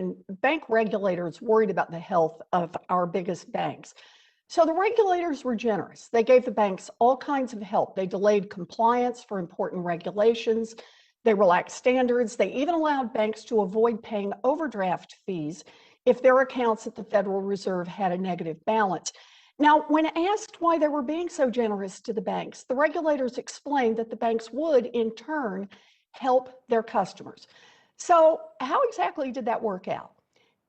question, bank regulators worried about the health of our biggest banks. So the regulators were generous. They gave the banks all kinds of help. They delayed compliance for important regulations. They relaxed standards. They even allowed banks to avoid paying overdraft fees if their accounts at the Federal Reserve had a negative balance. Now, when asked why they were being so generous to the banks, the regulators explained that the banks would, in turn, help their customers. So how exactly did that work out?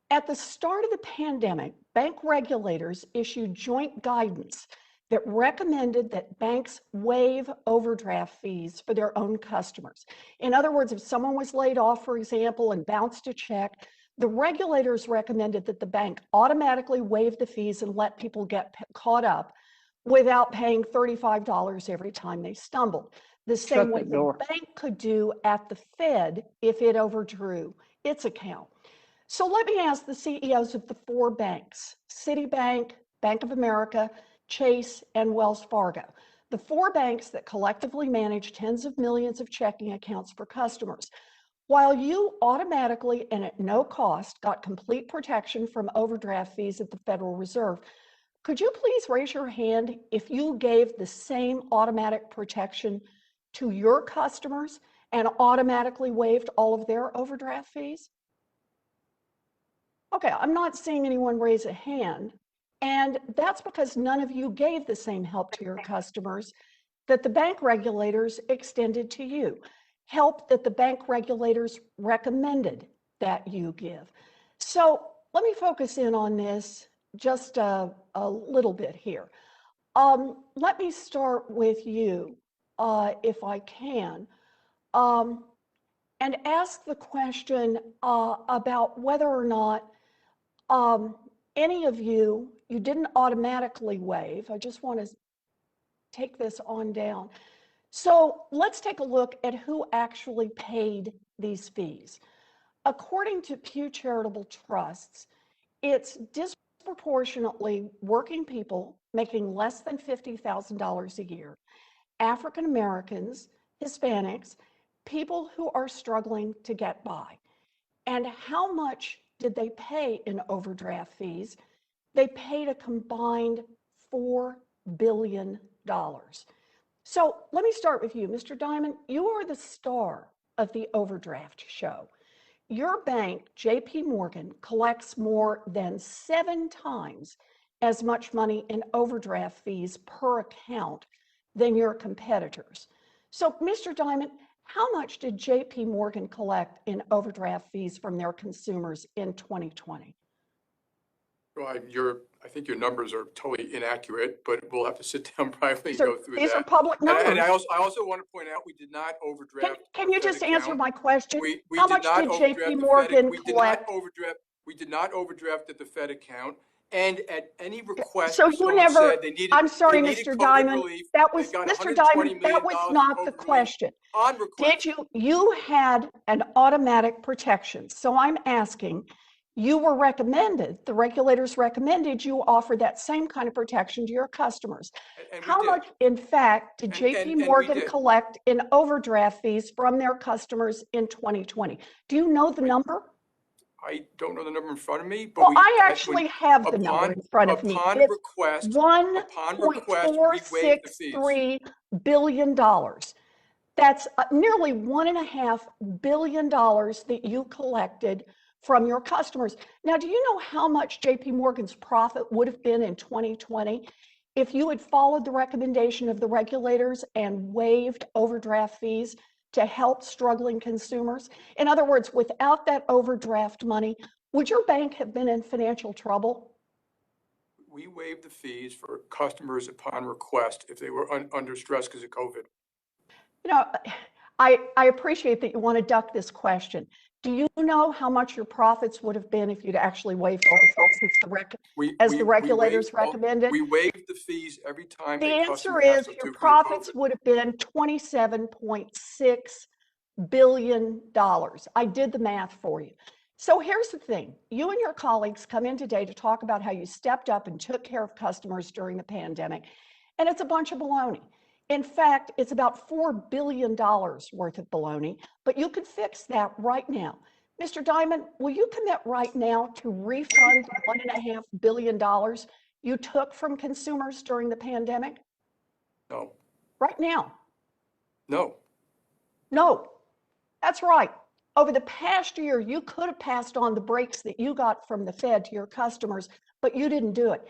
At the start of the pandemic, bank regulators issued joint guidance that recommended that banks waive overdraft fees for their own customers. In other words, if someone was laid off, for example, and bounced a check, the regulators recommended that the bank automatically waive the fees and let people get caught up without paying $35 every time they stumbled. The same way the bank could do at the Fed if it overdrew its account. So let me ask the CEOs of the four banks, Citibank, Bank of America, Chase, and Wells Fargo, the four banks that collectively manage tens of millions of checking accounts for customers. While you automatically and at no cost got complete protection from overdraft fees at the Federal Reserve, could you please raise your hand if you gave the same automatic protection to your customers and automatically waived all of their overdraft fees? Okay, I'm not seeing anyone raise a hand, and that's because none of you gave the same help to your customers that the bank regulators extended to you, help that the bank regulators recommended that you give. So let me focus in on this just a little bit here. Let me start with you, if I can, and ask the question about whether or not any of you didn't automatically waive. I just want to take this on down. So let's take a look at who actually paid these fees. According to Pew Charitable Trusts, it's disproportionately working people making less than $50,000 a year, African Americans, Hispanics, people who are struggling to get by. And how much did they pay in overdraft fees? They paid a combined $4 billion. So let me start with you, Mr. Dimon. You are the star of the overdraft show. Your bank, JP Morgan, collects more than 7 times as much money in overdraft fees per account than your competitors. So, Mr. Dimon, how much did JP Morgan collect in overdraft fees from their consumers in 2020? Well, I think your numbers are totally inaccurate, but we'll have to sit down privately and go through that. These are public numbers. And I also want to point out we did not overdraft. Can you just answer my question? We How much did JP Morgan collect? We did not overdraft at the Fed account. And at any request, so you never. Said they needed, I'm sorry, they Mr. Dimon. That was Mr. Dimon. That was not the question. On request. Did you had an automatic protection? So I'm asking. You were recommended, the regulators recommended you offer that same kind of protection to your customers. And how much, in fact, did JP Morgan collect in overdraft fees from their customers in 2020? Do you know the number? I don't know the number in front of me, but well, I actually have the number in front of me. It's $1.463 billion. That's nearly $1.5 billion that you collected from your customers. Now, do you know how much JP Morgan's profit would have been in 2020 if you had followed the recommendation of the regulators and waived overdraft fees to help struggling consumers? In other words, without that overdraft money, would your bank have been in financial trouble? We waived the fees for customers upon request if they were under stress because of COVID. You know, I appreciate that you want to duck this question. Do you know how much your profits would have been if you'd actually waived all the fees as the regulators recommended? We waived the fees every time. The answer is your profits would have been $27.6 billion. I did the math for you. So here's the thing. You and your colleagues come in today to talk about how you stepped up and took care of customers during the pandemic, and it's a bunch of baloney. In fact, it's about $4 billion worth of baloney, but you could fix that right now. Mr. Dimon, will you commit right now to refund the $1.5 billion you took from consumers during the pandemic? No, Right now? no. No, that's right. Over the past year, you could have passed on the breaks that you got from the Fed to your customers, but you didn't do it.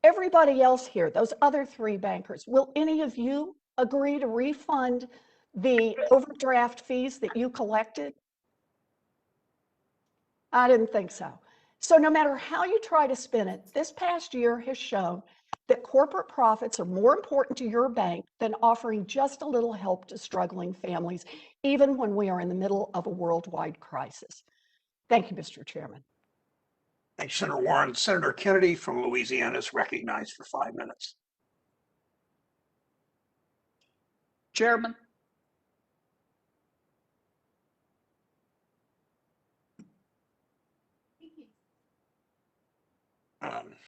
Everybody else here, those other three bankers, will any of you agree to refund the overdraft fees that you collected? I didn't think so. So no matter how you try to spin it, this past year has shown that corporate profits are more important to your bank than offering just a little help to struggling families, even when we are in the middle of a worldwide crisis. Thank you, Mr. Chairman. Thanks, Senator Warren. Senator Kennedy from Louisiana is recognized for 5 minutes. Chairman,